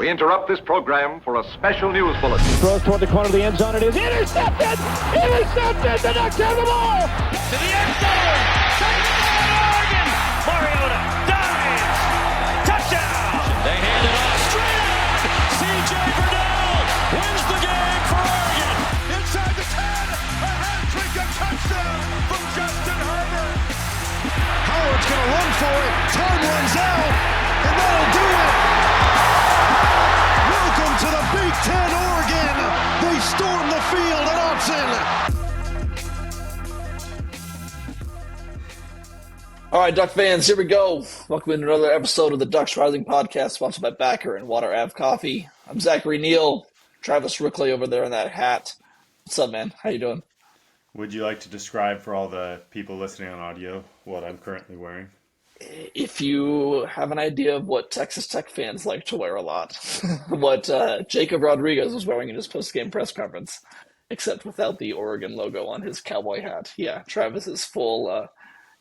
We interrupt this program for a special news bulletin. Throws toward the corner of the end zone. It is intercepted! Intercepted! The Ducks have the ball! To the end zone! Oregon! Mariota dives! Touchdown! They hand it off straight out! C.J. Verdell wins the game for Oregon! Inside the 10! A hat-trick, a touchdown from Justin Herbert! Howard's going to run for it. Time runs out, and that'll do it! Welcome to the Big Ten, Oregon! They storm the field at Autzen! All right, Duck fans, here we go. Welcome to another episode of the Ducks Rising podcast, sponsored by Backer and Water Ave Coffee. I'm Zachary Neal, Travis Rickley over there in that hat. What's up, man? How you doing? Would you like to describe for all the people listening on audio what I'm currently wearing? If you have an idea of what Texas Tech fans like to wear a lot, what Jacob Rodriguez was wearing in his post-game press conference, except without the Oregon logo on his cowboy hat. Yeah, Travis is full.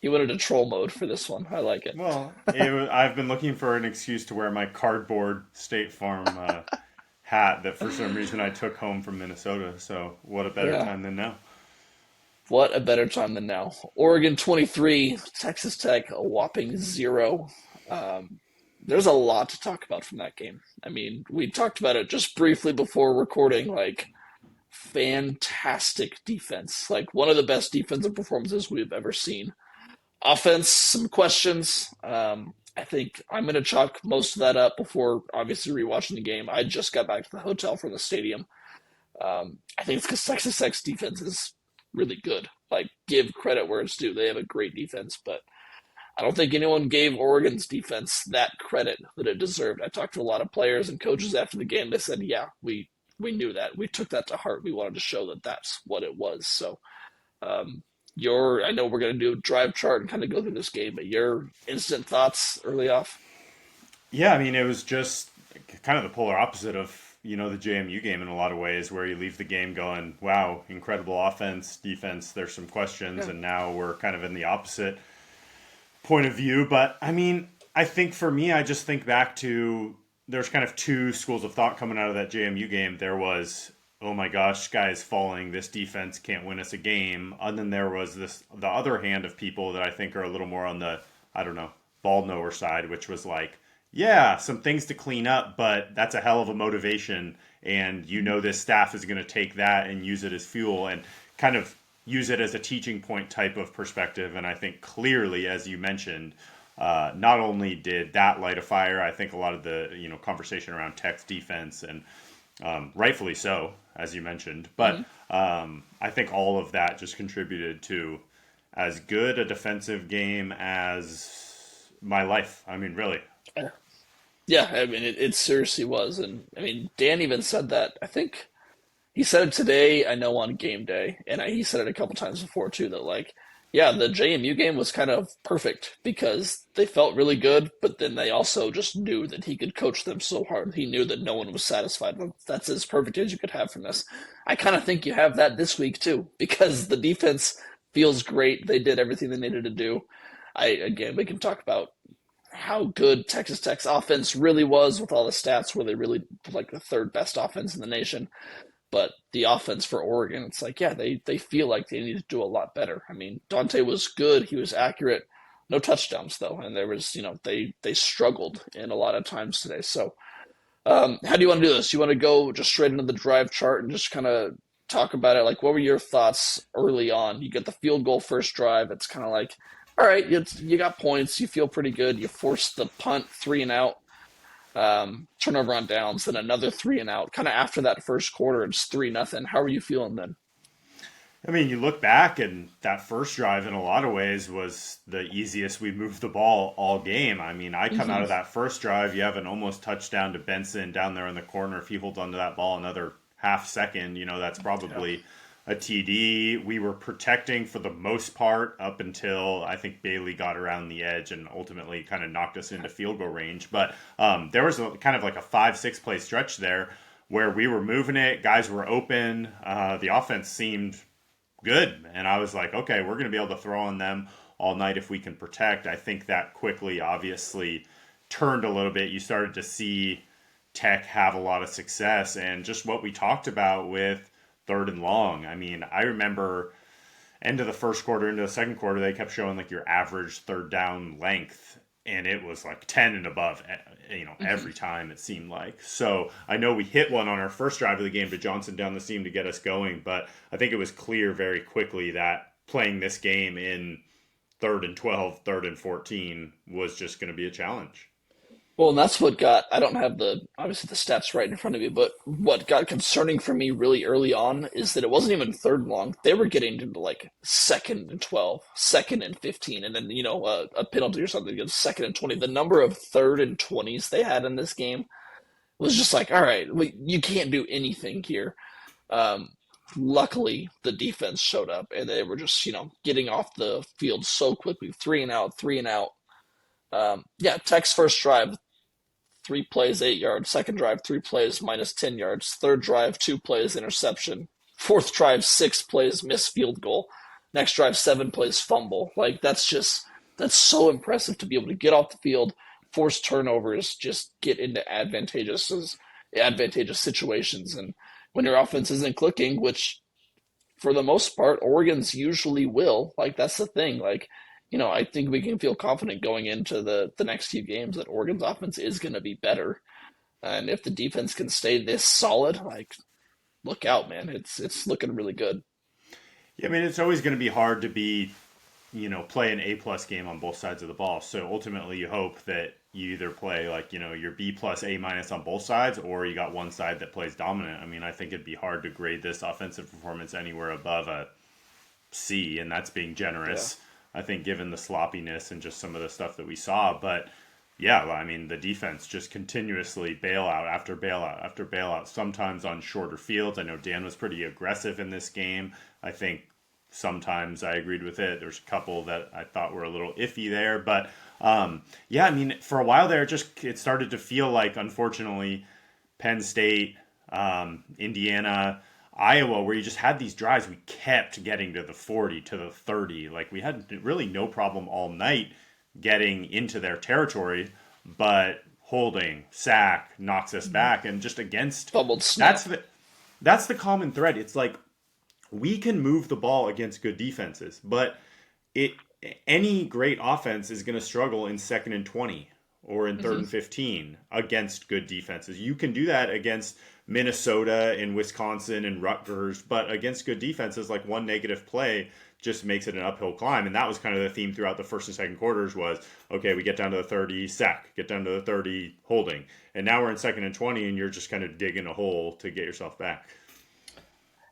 He went into troll mode for this one. I like it. Well, I've been looking for an excuse to wear my cardboard State Farm hat that for some reason I took home from Minnesota. So what a better time than now. What a better time than now. Oregon 23, Texas Tech a whopping 0. There's a lot to talk about from that game. I mean, we talked about it just briefly before recording, like, fantastic defense. Like, one of the best defensive performances we've ever seen. Offense, some questions. I think I'm going to chalk most of that up before, obviously, rewatching the game. I just got back to the hotel from the stadium. I think it's because Texas Tech's defense is really good. Like, give credit where it's due. They have a great defense, but I don't think anyone gave Oregon's defense that credit that it deserved. I talked to a lot of players and coaches after the game. They said, yeah, we knew that. We took that to heart. We wanted to show that that's what it was. So I know we're going to do a drive chart and kind of go through this game, but your instant thoughts early off? Yeah, I mean, it was just kind of the polar opposite of the JMU game in a lot of ways, where you leave the game going, wow, incredible offense, defense, there's some questions, and now we're kind of in the opposite point of view. But, I mean, I think for me, I just think back to, there's kind of two schools of thought coming out of that JMU game. There was, oh my gosh, sky is falling, this defense can't win us a game. And then there was the other hand of people that I think are a little more on the, ball knower side, which was like, yeah, some things to clean up, but that's a hell of a motivation. And this staff is going to take that and use it as fuel and kind of use it as a teaching point type of perspective. And I think clearly, as you mentioned, not only did that light a fire, I think a lot of the conversation around Tech's defense, and rightfully so, as you mentioned. But I think all of that just contributed to as good a defensive game as my life. I mean, really. Yeah, I mean, it seriously was. And, I mean, Dan even said that. I think he said it today, I know, on game day. And he said it a couple times before, too, that, like, yeah, the JMU game was kind of perfect because they felt really good, but then they also just knew that he could coach them so hard. He knew that no one was satisfied. That's as perfect as you could have from this. I kind of think you have that this week, too, because the defense feels great. They did everything they needed to do. Again, we can talk about how good Texas Tech's offense really was with all the stats, where they really like the third best offense in the nation. But the offense for Oregon, it's like, yeah, they feel like they need to do a lot better. I mean, Dante was good. He was accurate. No touchdowns, though. And there was, they struggled in a lot of times today. So how do you want to do this? You want to go just straight into the drive chart and just kind of talk about it? Like, what were your thoughts early on? You get the field goal first drive. It's kind of like, all right, you got points. You feel pretty good. You force the punt 3 and out, turnover on downs, then another 3 and out. Kind of after that first quarter, it's 3-0. How are you feeling then? I mean, you look back, and that first drive in a lot of ways was the easiest we moved the ball all game. I mean, I come out of that first drive, you have an almost touchdown to Benson down there in the corner. If he holds onto that ball another half second, that's probably a TD. We were protecting for the most part up until I think Bailey got around the edge and ultimately kind of knocked us into field goal range. But there was kind of like a 5-6 play stretch there where we were moving it. Guys were open. The offense seemed good. And I was like, okay, we're going to be able to throw on them all night if we can protect. I think that quickly, obviously, turned a little bit. You started to see Tech have a lot of success, and just what we talked about with third and long. I mean, I remember end of the first quarter, into the second quarter, they kept showing like your average third down length, and it was like 10 and above, every time it seemed like. So I know we hit one on our first drive of the game to Johnson down the seam to get us going, but I think it was clear very quickly that playing this game in 3rd and 12, 3rd and 14 was just going to be a challenge. Well, and that's what got, I don't have obviously the stats right in front of me, but what got concerning for me really early on is that it wasn't even third and long. They were getting into like 2nd and 12, 2nd and 15, and then, a penalty or something against 2nd and 20. The number of 3rd and 20s they had in this game was just like, all right, you can't do anything here. Luckily, the defense showed up, and they were just, getting off the field so quickly. 3 and out, 3 and out. Tech's first drive, 3 plays, 8 yards. Second drive, 3 plays, minus 10 yards. Third drive, 2 plays, interception. Fourth drive, 6 plays, missed field goal. Next drive, 7 plays, fumble. Like, that's so impressive to be able to get off the field, force turnovers, just get into advantageous situations. And when your offense isn't clicking, which for the most part, Oregon's usually will, like, that's the thing. Like, I think we can feel confident going into the next few games that Oregon's offense is going to be better. And if the defense can stay this solid, like, look out, man. It's looking really good. Yeah, I mean, it's always going to be hard to be, play an A-plus game on both sides of the ball. So ultimately you hope that you either play like, your B plus A minus on both sides, or you got one side that plays dominant. I mean, I think it'd be hard to grade this offensive performance anywhere above a C, and that's being generous. Yeah. I think given the sloppiness and just some of the stuff that we saw. But yeah, I mean, the defense just continuously bailout after bailout after bailout, sometimes on shorter fields. I know Dan was pretty aggressive in this game. I think sometimes I agreed with it. There's a couple that I thought were a little iffy there. But I mean, for a while there, it started to feel like, unfortunately, Penn State, Indiana, Iowa, where you just had these drives, we kept getting to the 40, to the 30. Like, we had really no problem all night getting into their territory, but holding, sack, knocks us back, and just against... Fumbled snap. That's the common thread. It's like, we can move the ball against good defenses, but any great offense is going to struggle in 2nd and 20 or in 3rd and 15 against good defenses. You can do that against Minnesota and Wisconsin and Rutgers, but against good defenses, like, one negative play just makes it an uphill climb. And that was kind of the theme throughout the first and second quarters was, okay, we get down to the 30, sack, get down to the 30, holding. And now we're in 2nd and 20, and you're just kind of digging a hole to get yourself back.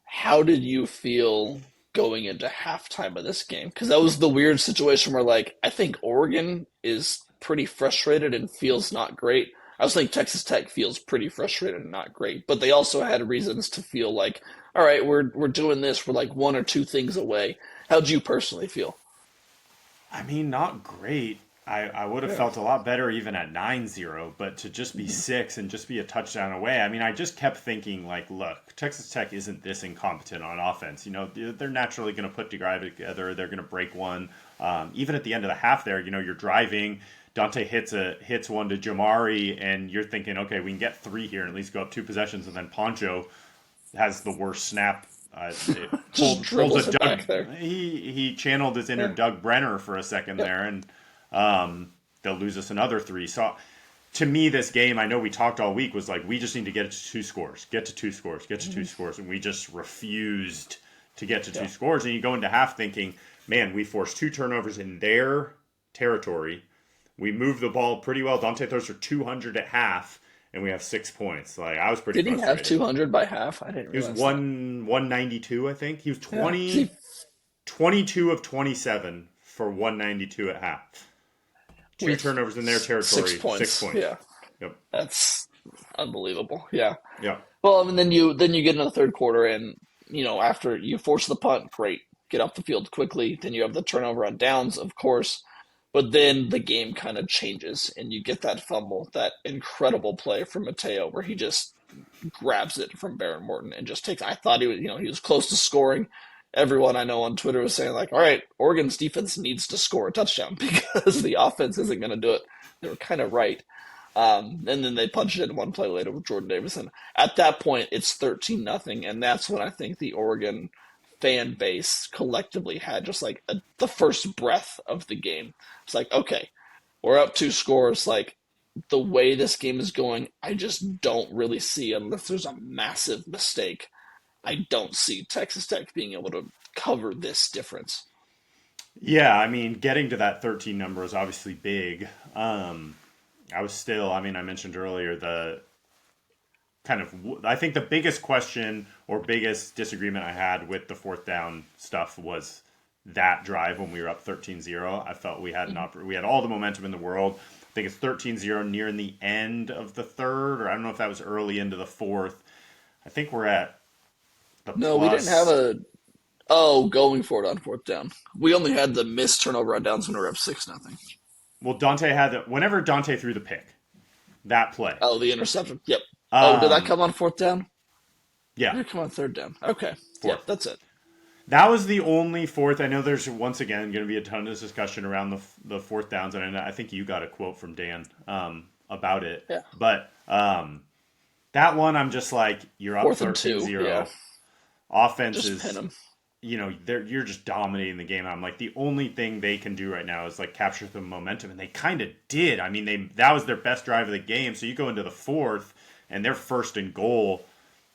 How did you feel going into halftime of this game? Because that was the weird situation where, like, I think Oregon is pretty frustrated and feels not great. I was thinking Texas Tech feels pretty frustrated and not great, but they also had reasons to feel like, all right, we're doing this. We're like 1 or 2 things away. How'd you personally feel? I mean, not great. I would have felt a lot better even at 9-0, but to just be 6 and just be a touchdown away. I mean, I just kept thinking, like, look, Texas Tech isn't this incompetent on offense. They're naturally going to put together. They're going to break one. Even at the end of the half there, you're driving. Dante hits one to Jamari, and you're thinking, okay, we can get 3 here and at least go up 2 possessions. And then Poncho has the worst snap. Just dribbles it back there. He channeled his inner Doug Brenner for a second there, and they'll lose us another 3. So to me, this game, I know we talked all week, was like, we just need to get to 2 scores, get to 2 scores, get to 2 scores. And we just refused to get to 2 scores. And you go into half thinking, man, we forced 2 turnovers in their territory. We moved the ball pretty well. Dante throws for 200 at half, and we have 6 points. Like, I was pretty frustrated. Did he have 200 by half? I didn't realize. He was 192, I think. He was 22 of 27 for 192 at half. 2 turnovers in their territory. 6 points. 6 points. Yeah. Yep. That's unbelievable. Yeah. Yeah. Well, I mean, then you get into the third quarter, and, after you force the punt, great. Get off the field quickly. Then you have the turnover on downs, of course. But then the game kind of changes, and you get that fumble, that incredible play from Mateo, where he just grabs it from Baron Morton and just takes. I thought he was close to scoring. Everyone I know on Twitter was saying, like, all right, Oregon's defense needs to score a touchdown because the offense isn't going to do it. They were kind of right. And then they punched it in one play later with Jordan Davis. And at that point, it's 13-0. And that's when I think the Oregon fan base collectively had just like the first breath of the game. It's like, okay, we're up 2 scores. Like, the way this game is going, I just don't really see, unless there's a massive mistake, I don't see Texas Tech being able to cover this difference. Yeah, I mean, getting to that 13 number is obviously big. I mentioned earlier I think the biggest question or biggest disagreement I had with the fourth down stuff was that drive when we were up 13-0. I felt we had we had all the momentum in the world. I think it's 13-0 near the end of the third, or I don't know if that was early into the fourth. I think we're at the No, we didn't have going for it on fourth down. We only had the missed turnover on downs when we were up 6-0. Well, whenever Dante threw the pick, that play. Oh, the interception. Yep. Did that come on fourth down? Yeah. Did it come on third down? Okay. Fourth. Yep, that's it. That was the only fourth. I know there's once again going to be a ton of discussion around the fourth downs, and I think you got a quote from Dan about it. Yeah. But that one, I'm just like, you're up 13-0. Yeah. Offense just is, pin them. You're just dominating the game. I'm like, the only thing they can do right now is like capture the momentum, and they kind of did. I mean, that was their best drive of the game. So you go into the fourth, and they're first and goal,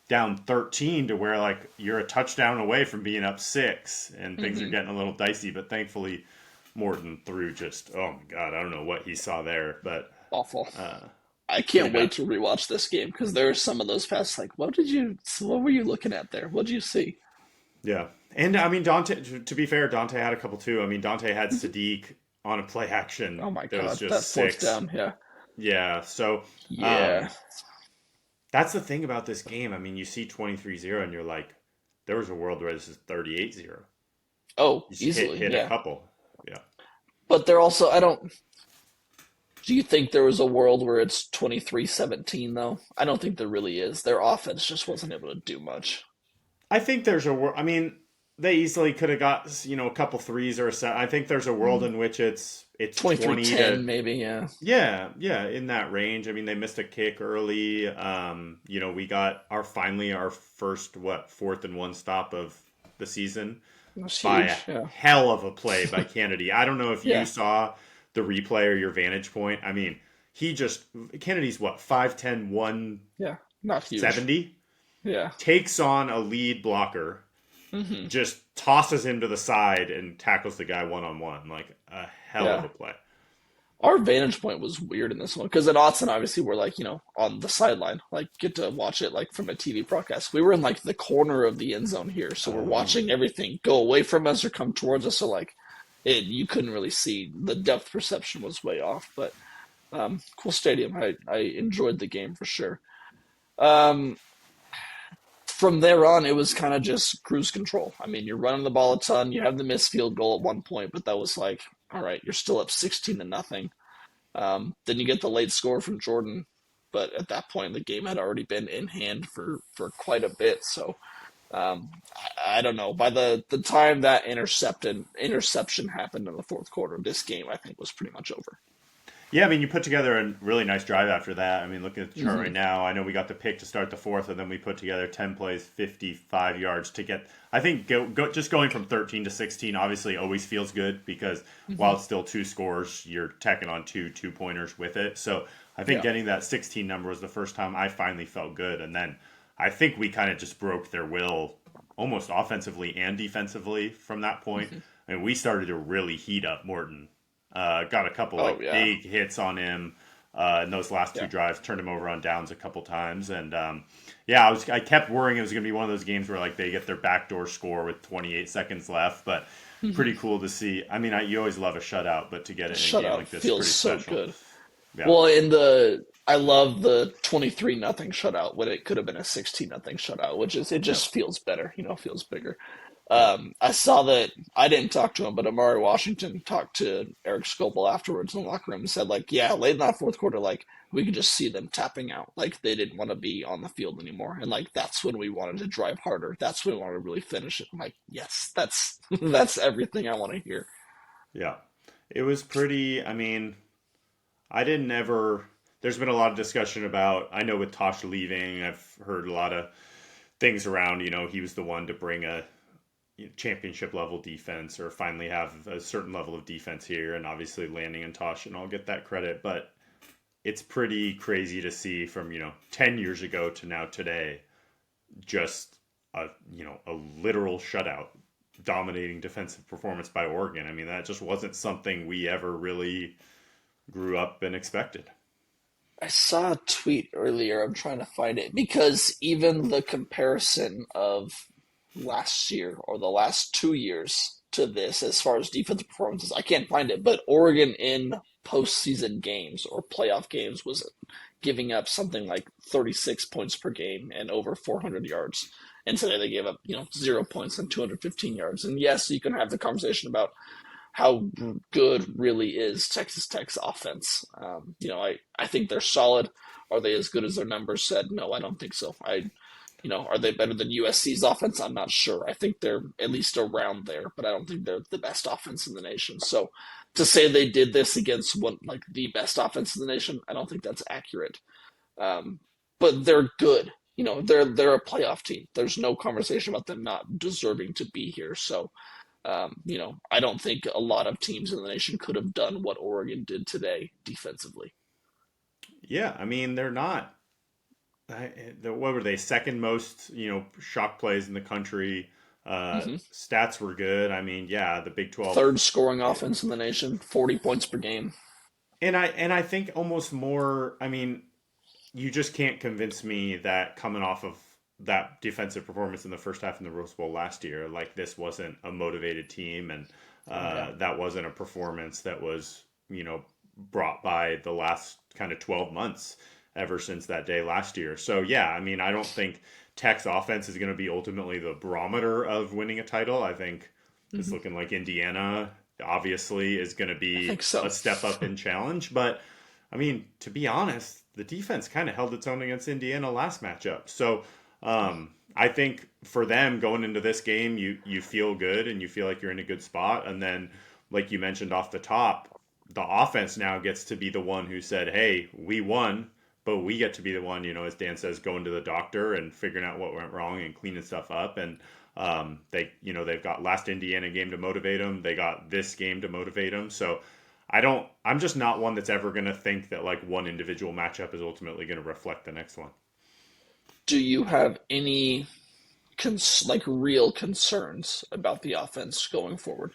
down 13 to where like you're a touchdown away from being up 6, and things are getting a little dicey. But thankfully, Morton threw just, oh my God, I don't know what he saw there, but awful. I can't wait to rewatch this game because there are some of those passes like, what were you looking at there? What did you see? Yeah. And I mean, Dante, to be fair, Dante had a couple too. I mean, Dante had Sadiq on a play action. Oh my God, was just that 6. fourth down, yeah. Yeah, so that's the thing about this game. I mean, you see 23-0 and you're like, there was a world where this is 38-0. Oh, you easily, hit a couple. Yeah. But they're also, do you think there was a world where it's 23-17 though? I don't think there really is. Their offense just wasn't able to do much. I think there's a world. I mean, they easily could have got a couple threes or a set. I think there's a world in which it's 23-10 maybe, yeah. Yeah, in that range. I mean, they missed a kick early. We got our first 4th and 1 stop of the season by a hell of a play by Kennedy. I don't know if you saw the replay or your vantage point. I mean, Kennedy's 5'10", 170? Yeah, not huge. Yeah. Takes on a lead blocker, just tosses him to the side and tackles the guy one-on-one. Like a hell of a play. Our vantage point was weird in this one because at Autzen, obviously, we're on the sideline, get to watch it from a TV broadcast. We were in the corner of the end zone here, so we're watching everything go away from us or come towards us. So you couldn't really see. The depth perception was way off, but cool stadium. I enjoyed the game for sure. From there on, it was kind of just cruise control. I mean, you're running the ball a ton. You have the missed field goal at one point, but that was all right, you're still up 16-0. Then you get the late score from Jordan, but at that point, the game had already been in hand for quite a bit. So I don't know. By the time that interception happened in the fourth quarter, this game I think was pretty much over. Yeah, I mean, you put together a really nice drive after that. I mean, looking at the chart right now, I know we got the pick to start the fourth, and then we put together 10 plays, 55 yards to get. I think just going from 13 to 16 obviously always feels good because while it's still 2 scores, you're tacking on 2 2-pointers with it. So I think getting that 16 number was the first time I finally felt good. And then I think we kind of just broke their will almost offensively and defensively from that point. I mean, we started to really heat up Morton. Got a couple big hits on him in those last 2 drives, turned him over on downs a couple times. And I kept worrying it was going to be one of those games where they get their backdoor score with 28 seconds left, but pretty cool to see. I mean, you always love a shutout, but to get it in a game like this feels is pretty so special. good. Yeah. Well, I love the 23-0 shutout when it could have been a 16-0 shutout, which is it just feels better, feels bigger. I saw that I didn't talk to him, but Amari Washington talked to Eric Scopel afterwards in the locker room and said, late in that fourth quarter, we could just see them tapping out. They didn't want to be on the field anymore. And that's when we wanted to drive harder. That's when we wanted to really finish it. I'm like, yes, that's everything I want to hear. Yeah. It was pretty, I mean, I didn't ever, there's been a lot of discussion about, I know with Tosh leaving, I've heard a lot of things around, he was the one to bring a championship level defense or finally have a certain level of defense here, and obviously Lanning and Tosh, and I'll get that credit, but it's pretty crazy to see from, 10 years ago to now today, just a literal shutout, dominating defensive performance by Oregon. I mean, that just wasn't something we ever really grew up and expected. I saw a tweet earlier. I'm trying to find it because even the comparison of last year or the last 2 years to this, as far as defensive performances, I can't find it. But Oregon in postseason games or playoff games was giving up something like 36 points per game and over 400 yards. And today they gave up, 0 points and 215 yards. And yes, you can have the conversation about how good really is Texas Tech's offense. I think they're solid. Are they as good as their numbers said? No, I don't think so. Are they better than USC's offense? I'm not sure. I think they're at least around there, but I don't think they're the best offense in the nation. So to say they did this against the best offense in the nation, I don't think that's accurate. But they're good. They're a playoff team. There's no conversation about them not deserving to be here. So, I don't think a lot of teams in the nation could have done what Oregon did today defensively. Yeah, I mean, they're not. What were they? Second most, shock plays in the country. Stats were good. I mean, yeah, the Big 12. Third scoring offense in the nation, 40 points per game. And I think almost more, I mean, you just can't convince me that coming off of that defensive performance in the first half in the Rose Bowl last year, like this wasn't a motivated team, and that wasn't a performance that was, brought by the last kind of 12 months ever since that day last year. So yeah, I mean, I don't think Tech's offense is going to be ultimately the barometer of winning a title. I think it's looking like Indiana obviously is going to be a step up in challenge. But I mean, to be honest, the defense kind of held its own against Indiana last matchup. So I think for them going into this game, you feel good and you feel like you're in a good spot. And then, like you mentioned off the top, the offense now gets to be the one who said, hey, we won, but we get to be the one, as Dan says, going to the doctor and figuring out what went wrong and cleaning stuff up. And they've got last Indiana game to motivate them. They got this game to motivate them. So I'm just not one that's ever going to think that like one individual matchup is ultimately going to reflect the next one. Do you have any real concerns about the offense going forward?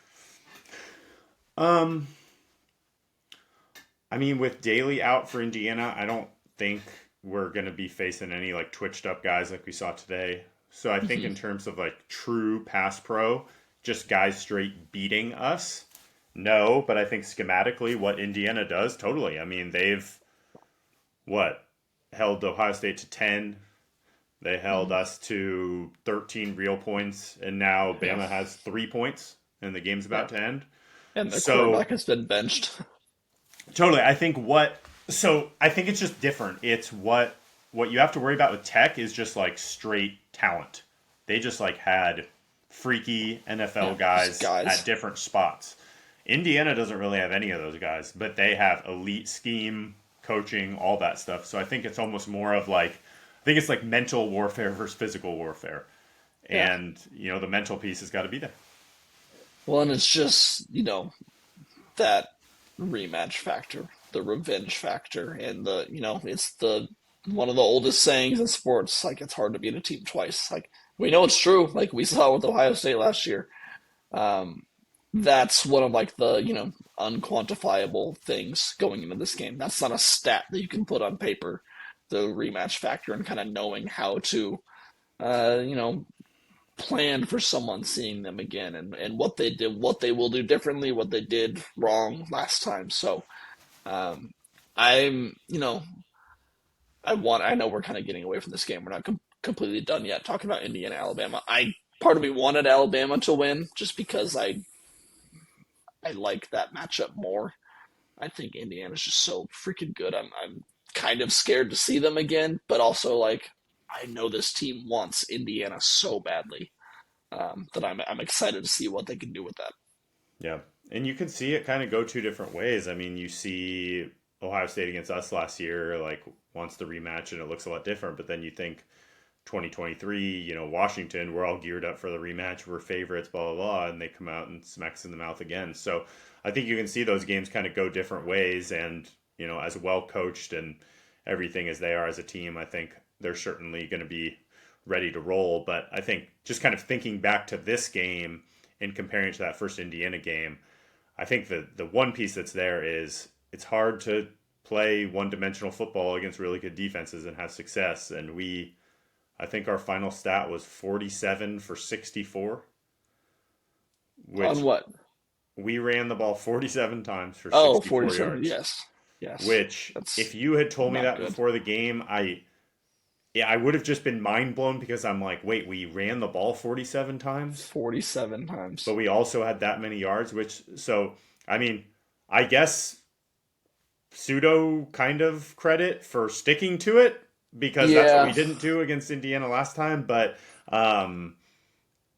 I mean, with Daly out for Indiana, I don't think we're going to be facing any like twitched up guys like we saw today. So I think in terms of like true pass pro, just guys straight beating us, no. But I think schematically what Indiana does, totally. I mean, they've held Ohio State to 10. They held us to 13 real points, and now Bama has 3 points, and the game's about to end. And the quarterback has been benched. Totally. I think it's just different. It's what you have to worry about with Tech is just like straight talent. They just like had freaky NFL guys at different spots. Indiana doesn't really have any of those guys, but they have elite scheme, coaching, all that stuff. So I think it's almost more of like, I think it's like mental warfare versus physical warfare. Yeah. And, the mental piece has got to be there. Well, and it's just, that rematch factor, the revenge factor, and it's one of the oldest sayings in sports, like it's hard to beat a team twice. Like we know it's true, like we saw with Ohio State last year. That's one of like the, unquantifiable things going into this game. That's not a stat that you can put on paper, the rematch factor and kind of knowing how to, plan for someone seeing them again and what they did, what they will do differently, what they did wrong last time. So I know we're kind of getting away from this game. We're not completely done yet talking about Indiana, Alabama. Part of me wanted Alabama to win just because I like that matchup more. I think Indiana's just so freaking good. I'm kind of scared to see them again, but also like I know this team wants Indiana so badly that I'm excited to see what they can do with that. Yeah, and you can see it kind of go two different ways. I mean, you see Ohio State against us last year, like wants the rematch and it looks a lot different. But then you think 2023, Washington, we're all geared up for the rematch. We're favorites, blah, blah, blah. And they come out and smacks in the mouth again. So I think you can see those games kind of go different ways. And, as well coached and everything as they are as a team, I think they're certainly going to be ready to roll. But I think just kind of thinking back to this game and comparing it to that first Indiana game, I think the one piece that's there is it's hard to play one-dimensional football against really good defenses and have success. And I think our final stat was 47 for 64. On what? We ran the ball 47 times for 64 47, yards. Yes. Which, if you had told me that before the game, I would have just been mind blown because I'm like, wait, we ran the ball 47 times? 47 times. But we also had that many yards, I guess pseudo kind of credit for sticking to it because that's what we didn't do against Indiana last time. But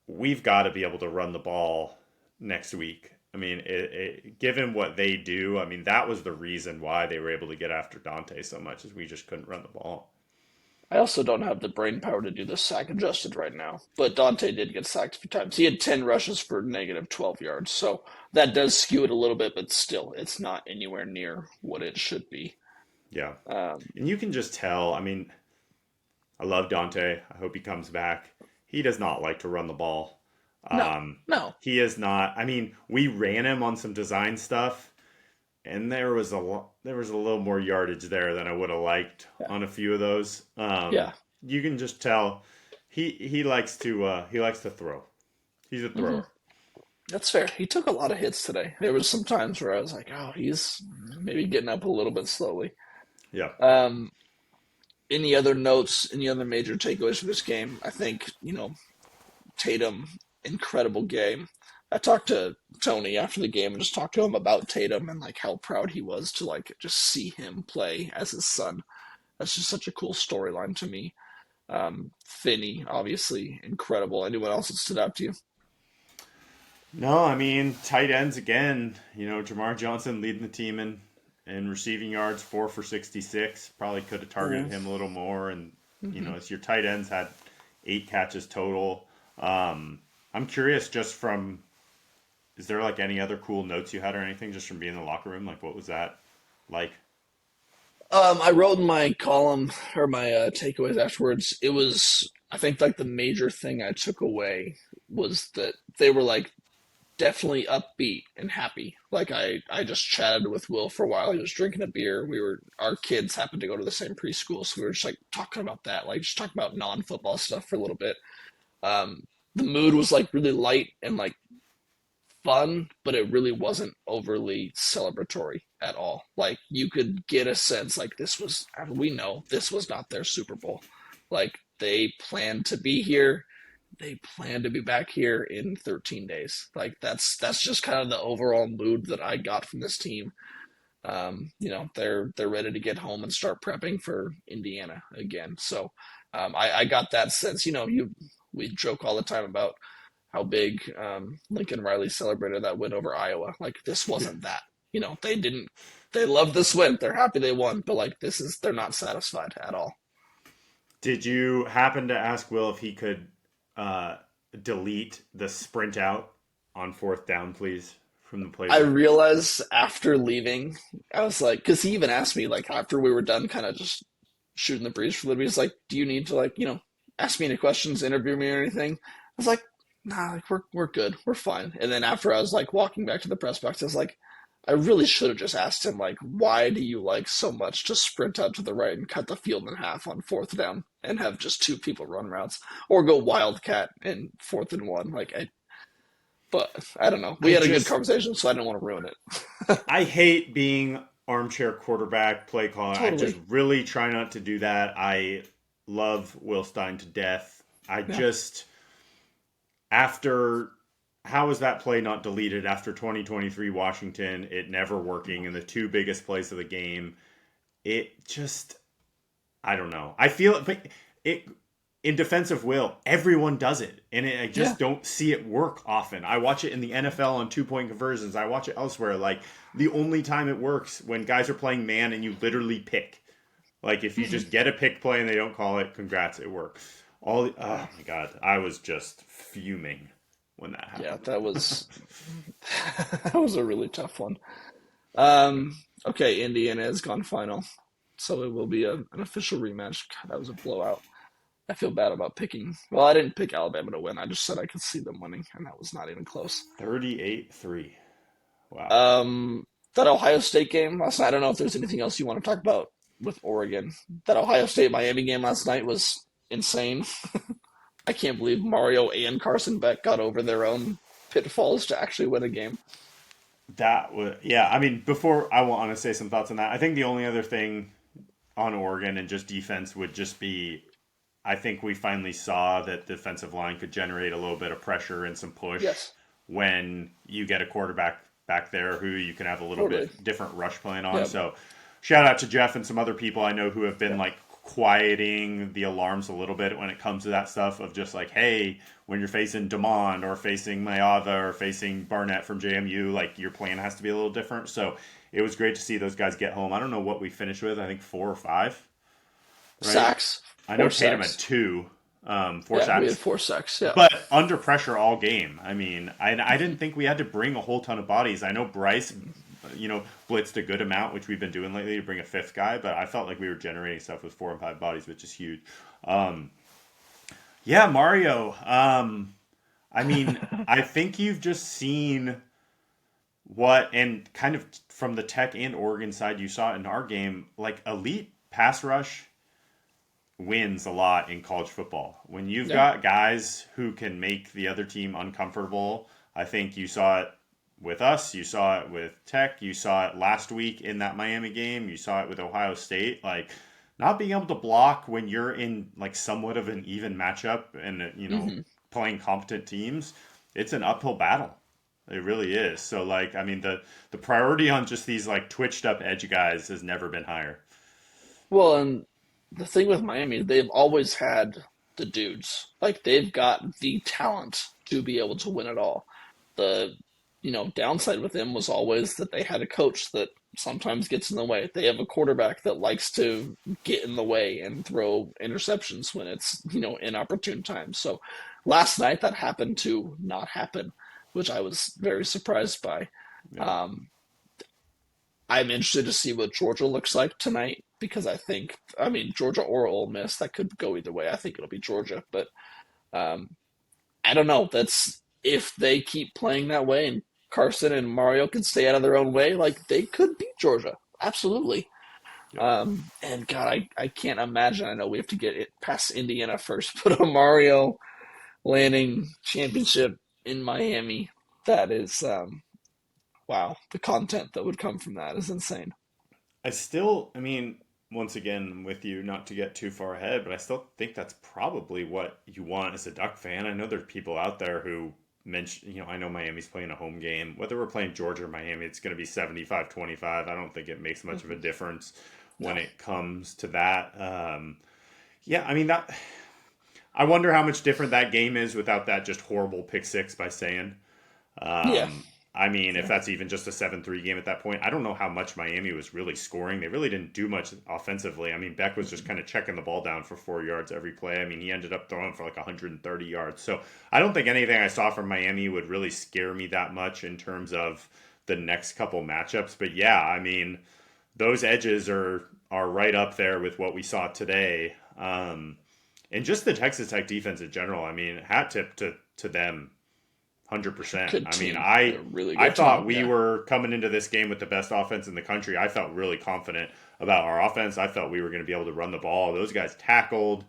we've got to be able to run the ball next week. Given what they do, that was the reason why they were able to get after Dante so much, is we just couldn't run the ball. I also don't have the brain power to do the sack adjusted right now, but Dante did get sacked a few times. He had 10 rushes for negative 12 yards, so that does skew it a little bit, but still, it's not anywhere near what it should be. Yeah. And you can just tell, I love Dante. I hope he comes back. He does not like to run the ball. No. He is not. We ran him on some design stuff, and there was a little more yardage there than I would have liked on a few of those. You can just tell he likes to throw. He's a thrower. Mm-hmm. That's fair. He took a lot of hits today. There was some times where I was like, oh, he's maybe getting up a little bit slowly. Yeah. Any other notes? Any other major takeaways from this game? I think Tatum, incredible game. I talked to Tony after the game and just talked to him about Tatum and like how proud he was to just see him play as his son. That's just such a cool storyline to me. Finney, obviously, incredible. Anyone else that stood out to you? No, tight ends again. Jamar Johnson leading the team in receiving yards, 4 for 66. Probably could have targeted him a little more. And, it's your tight ends had 8 catches total. I'm curious just from, is there any other cool notes you had or anything just from being in the locker room? What was that like? I wrote in my column or my takeaways afterwards. It was, I think the major thing I took away was that they were definitely upbeat and happy. I just chatted with Will for a while. He was drinking a beer. Our kids happened to go to the same preschool, so we were just talking about that, just talking about non-football stuff for a little bit. The mood was really light and fun, but it really wasn't overly celebratory at all. You could get a sense we know this was not their Super Bowl. They planned to be here. They plan to be back here in 13 days. That's just kind of the overall mood that I got from this team. They're ready to get home and start prepping for Indiana again. So I got that sense. We joke all the time about how big Lincoln Riley celebrated that win over Iowa. This wasn't that. They love this win. They're happy they won, but they're not satisfied at all. Did you happen to ask Will if he could delete the sprint out on 4th down, please, from the play? I realized after leaving, I was because he even asked me after we were done kind of just shooting the breeze for a little bit. He's do you need to ask me any questions, interview me or anything? I was nah, we're good. We're fine. And then after I was walking back to the press box, I was I really should have just asked him why do you so much to sprint out to the right and cut the field in half on 4th down and have just 2 people run routes or go wildcat in 4th and 1? But I don't know. We had a good conversation, so I didn't want to ruin it. I hate being armchair quarterback, play caller. Totally. I just really try not to do that. I love Will Stein to death. After, how is that play not deleted after 2023 Washington, it never working in the 2 biggest plays of the game? It just, I don't know. I feel it in defensive will, everyone does it. And I just don't see it work often. I watch it in the NFL on 2-point conversions. I watch it elsewhere. Like, the only time it works when guys are playing man and you literally pick. Like, if you just get a pick play and they don't call it, congrats, it worked. Oh my God. I was just fuming when that happened. Yeah, that was a really tough one. Okay, Indiana has gone final, so it will be an official rematch. God, that was a blowout. I feel bad about picking. Well, I didn't pick Alabama to win. I just said I could see them winning, and that was not even close. 38-3. Wow. That Ohio State game last night, I don't know if there's anything else you want to talk about with Oregon. That Ohio State-Miami game last night was insane. I can't believe Mario and Carson Beck got over their own pitfalls to actually win a game. That was, yeah, I mean, before I want to say some thoughts on that, I think the only other thing on Oregon and just defense would just be, I think we finally saw that the defensive line could generate a little bit of pressure and some push when you get a quarterback back there who you can have a little bit different rush playing on. Yep. So shout out to Jeff and some other people I know who have been like quieting the alarms a little bit when it comes to that stuff of just like, hey, when you're facing Demond or facing Mayava or facing Barnett from JMU, like your plan has to be a little different. So it was great to see those guys get home. I don't know what we finished with. I think 4 or 5 sacks. I know Tatum had 2, 4 sacks. We had 4 sacks. Yeah, but under pressure all game. I mean, I didn't think we had to bring a whole ton of bodies. I know Bryce, blitzed a good amount, which we've been doing lately to bring a 5th guy, but I felt like we were generating stuff with 4 and 5 bodies, which is huge. Yeah, Mario. I mean, I think you've just seen what, and kind of from the Tech and Oregon side, you saw it in our game, like elite pass rush wins a lot in college football. When you've got guys who can make the other team uncomfortable, I think you saw it with us, you saw it with Tech, you saw it last week in that Miami game, you saw it with Ohio State. Like, not being able to block when you're in like somewhat of an even matchup and playing competent teams, it's an uphill battle. It really is. So like, I mean, the priority on just these like twitched up edge guys has never been higher. Well, and the thing with Miami, they've always had the dudes. Like, they've got the talent to be able to win it all. The downside with them was always that they had a coach that sometimes gets in the way. They have a quarterback that likes to get in the way and throw interceptions when it's, inopportune times. So last night that happened to not happen, which I was very surprised by. Yeah. I'm interested to see what Georgia looks like tonight because Georgia or Ole Miss, that could go either way. I think it'll be Georgia, but I don't know. That's if they keep playing that way and Carson and Mario can stay out of their own way, like they could beat Georgia. Absolutely. Yeah. And God, I can't imagine. I know we have to get it past Indiana first, but a Mario landing championship in Miami, that is, wow. The content that would come from that is insane. Once again, I'm with you, not to get too far ahead, but I still think that's probably what you want as a Duck fan. I know there's people out there who mention, I know Miami's playing a home game. Whether we're playing Georgia or Miami, it's going to be 75-25. I don't think it makes much of a difference when it comes to that. I wonder how much different that game is without that just horrible pick six by Sayan. If that's even just a 7-3 game at that point, I don't know how much Miami was really scoring. They really didn't do much offensively. Beck was just kind of checking the ball down for 4 yards every play. He ended up throwing for like 130 yards. So I don't think anything I saw from Miami would really scare me that much in terms of the next couple matchups. But yeah, those edges are right up there with what we saw today. And just the Texas Tech defense in general, hat tip to them. 100%. I thought we were coming into this game with the best offense in the country. I felt really confident about our offense. I felt we were going to be able to run the ball. Those guys tackled,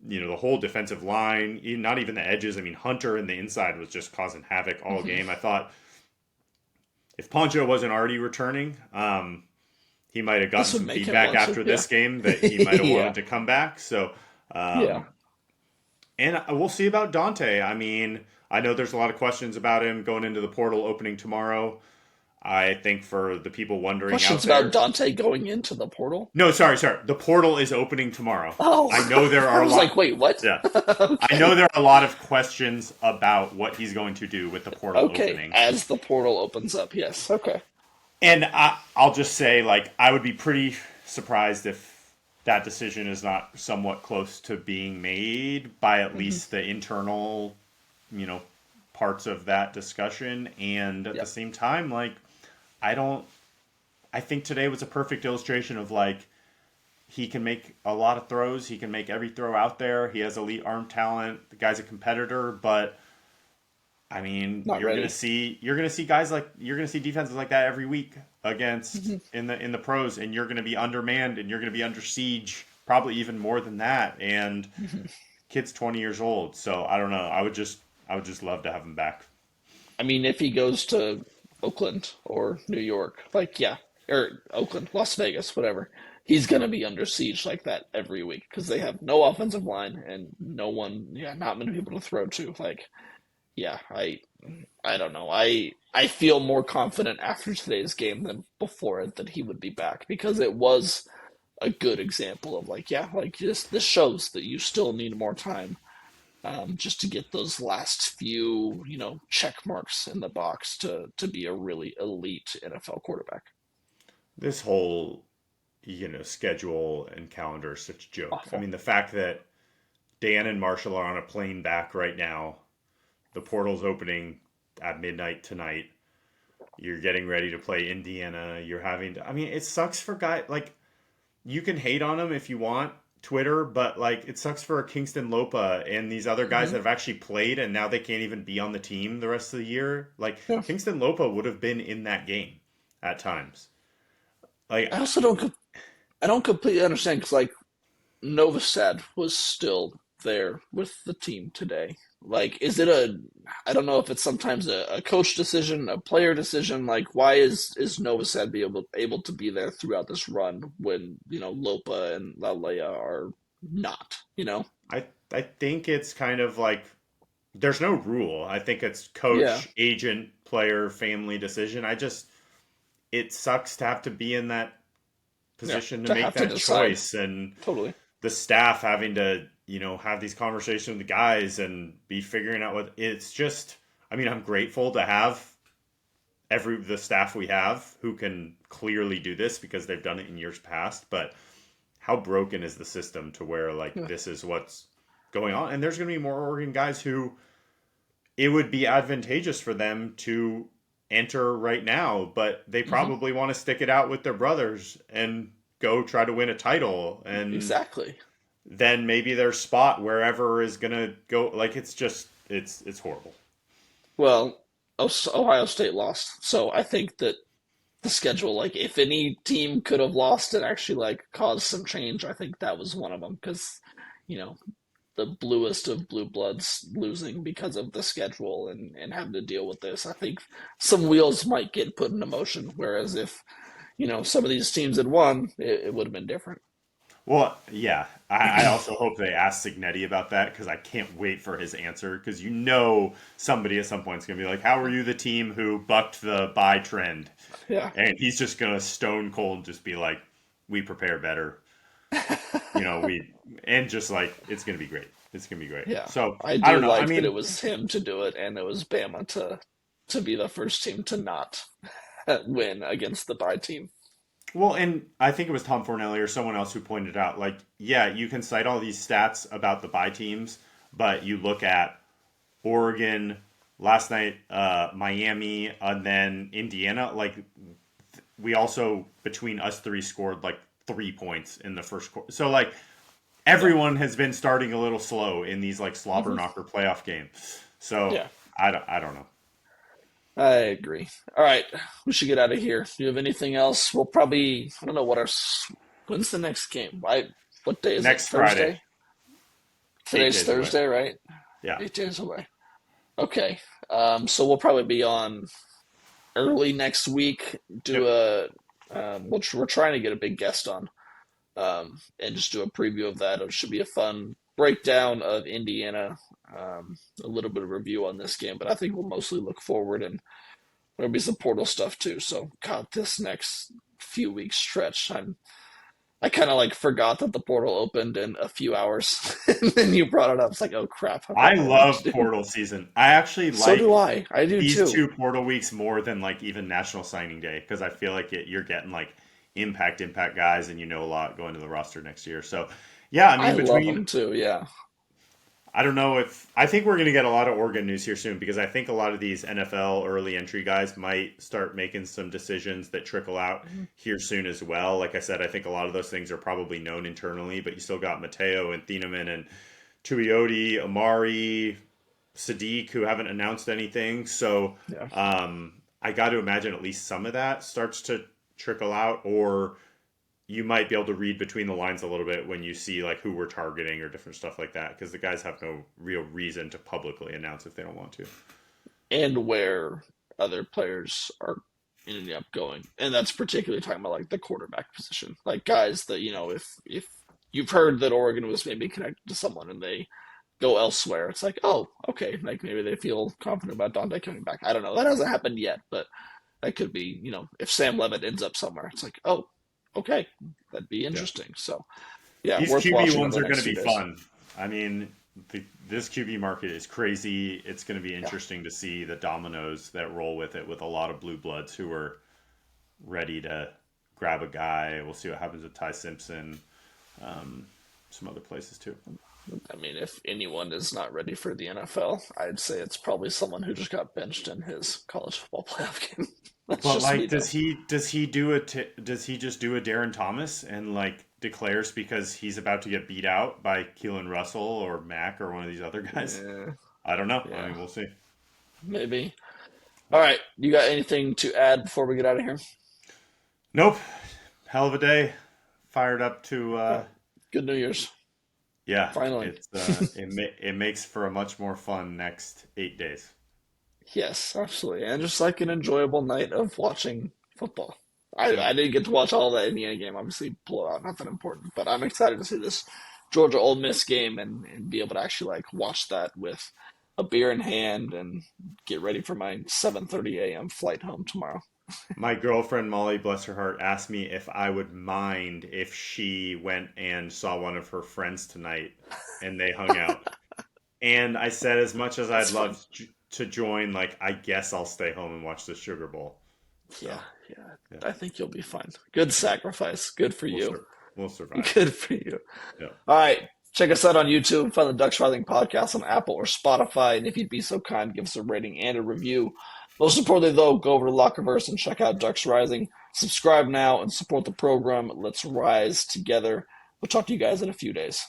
the whole defensive line, not even the edges. Hunter in the inside was just causing havoc all game. I thought if Poncho wasn't already returning, he might have gotten some feedback after this game that he might have wanted to come back. So, and we'll see about Dante. I know there's a lot of questions about him going into the portal opening tomorrow. I think for the people wondering Questions out there, about Dante going into the portal? No, sorry. The portal is opening tomorrow. Oh, I know there are I was a lot. like, wait, what? Yeah, Okay. I know there are a lot of questions about what he's going to do with the portal Okay, opening. as the portal opens up, yes. Okay. And I'll just say, like, I would be pretty surprised if that decision is not somewhat close to being made by at least the internal, parts of that discussion. And at the same time, like, I think today was a perfect illustration of, like, he can make a lot of throws. He can make every throw out there. He has elite arm talent. The guy's a competitor, but I mean, you're gonna see defenses like that every week against in the pros, and you're gonna be undermanned and you're gonna be under siege, probably even more than that. And kid's 20 years old, so I don't know. I would just love to have him back. I mean, if he goes to Oakland or New York, or Oakland, Las Vegas, whatever, he's going to be under siege like that every week because they have no offensive line and not many people to throw to. Like, I don't know. I feel more confident after today's game than before it that he would be back because it was a good example of this shows that you still need more time just to get those last few, check marks in the box to be a really elite NFL quarterback. This whole, schedule and calendar is such a joke. Awful. I mean, the fact that Dan and Marshall are on a plane back right now, the portal's opening at midnight tonight. You're getting ready to play Indiana. It sucks for guys. Like, you can hate on them if you want, Twitter, but, like, it sucks for Kingston Lopa and these other guys that have actually played and now they can't even be on the team the rest of the year. Like, Kingston Lopa would have been in that game at times. Like, I also don't completely understand because, like, Novosad was still there with the team today. Like, is it I don't know if it's sometimes a coach decision, a player decision. Like, why is Novosad able to be there throughout this run when, Lopa and Lalea are not, I think it's kind of like there's no rule. I think it's coach, agent, player, family decision. It sucks to have to be in that position to make that choice, and totally the staff having to, have these conversations with the guys and be figuring out what it's just. I mean, I'm grateful to have the staff we have who can clearly do this because they've done it in years past. But how broken is the system to where this is what's going on? And there's going to be more Oregon guys who it would be advantageous for them to enter right now, but they probably want to stick it out with their brothers and go try to win a title. And exactly. Then maybe their spot wherever is going to go. Like, it's horrible. Well, Ohio State lost. So I think that the schedule, like, if any team could have lost and actually, caused some change, I think that was one of them because, the bluest of blue bloods losing because of the schedule and having to deal with this. I think some wheels might get put into motion, whereas if, some of these teams had won, it would have been different. Well, yeah. I also hope they ask Signetti about that because I can't wait for his answer because somebody at some point is going to be like, how are you the team who bucked the buy trend? Yeah. And he's just going to stone cold just be like, we prepare better. It's going to be great. It's going to be great. Yeah. So I don't know. that it was him to do it and it was Bama to be the first team to not win against the bye team. Well, and I think it was Tom Fornelli or someone else who pointed out, you can cite all these stats about the bye teams, but you look at Oregon last night, Miami, and then Indiana. We also, between us three, scored 3 points in the first quarter. So everyone has been starting a little slow in these slobber knocker playoff games. So I don't know. I agree. All right, we should get out of here. Do you have anything else? We'll probably, I don't know when's the next game? What day is next it? Thursday? Friday. Today's Thursday, away. Right? Yeah. 8 days away. Okay. So we'll probably be on early next week. We're trying to get a big guest on, and just do a preview of that. It should be a fun breakdown of Indiana, a little bit of review on this game, but I think we'll mostly look forward and There'll be some portal stuff too. So, God, this next few weeks stretch, I kind of like forgot that the portal opened in a few hours, and then you brought it up. It's like, oh crap! I love portal season. I actually So like do I. I do these too. 2 portal weeks more than like even National Signing Day, because I feel like you're getting like impact guys, and a lot going to the roster next year. So yeah, I mean, love them too. Yeah. I don't know I think we're going to get a lot of Oregon news here soon, because I think a lot of these NFL early entry guys might start making some decisions that trickle out here soon as well. Like I said, I think a lot of those things are probably known internally, but you still got Mateo and Thieneman and Tuioti, Amari, Sadiq, who haven't announced anything. So I got to imagine at least some of that starts to trickle out, or you might be able to read between the lines a little bit when you see like who we're targeting or different stuff like that, because the guys have no real reason to publicly announce if they don't want to. And where other players are ending up going. And that's particularly talking about like the quarterback position. Like guys that, if you've heard that Oregon was maybe connected to someone and they go elsewhere, it's like, oh, okay, like maybe they feel confident about Dante coming back. I don't know. That hasn't happened yet, but that could be, if Sam Levitt ends up somewhere, it's like, oh, okay, that'd be interesting. So, yeah, these worth QB ones are going to be days. fun. I mean, this QB market is crazy. It's going to be interesting to see the dominoes that roll with it, with a lot of blue bloods who are ready to grab a guy. We'll see what happens with Ty Simpson, some other places too. I mean, if anyone is not ready for the NFL, I'd say it's probably someone who just got benched in his college football playoff game. But like, does he just do a Darren Thomas and like declares because he's about to get beat out by Keelan Russell or Mack or one of these other guys? Yeah. I don't know. Yeah. I mean, we'll see. Maybe. All right, you got anything to add before we get out of here? Nope. Hell of a day. Fired up to. Good New Year's. Yeah, finally. It makes for a much more fun next 8 days. Yes, absolutely. And just like an enjoyable night of watching football. I didn't get to watch all that Indiana game, obviously blow out, not that important, but I'm excited to see this Georgia Ole Miss game and be able to actually like watch that with a beer in hand and get ready for my 7:30 a.m. flight home tomorrow. My girlfriend Molly, bless her heart, asked me if I would mind if she went and saw one of her friends tonight and they hung out. And I said, as much as I'd love to join, like, I guess I'll stay home and watch the Sugar Bowl. So, yeah. I think you'll be fine. Good sacrifice. Good for you. We'll survive. Good for you. Yeah. All right. Check us out on YouTube. Find the Ducks Rising podcast on Apple or Spotify. And if you'd be so kind, give us a rating and a review. Most importantly, though, go over to Lookaverse and check out Ducks Rising. Subscribe now and support the program. Let's rise together. We'll talk to you guys in a few days.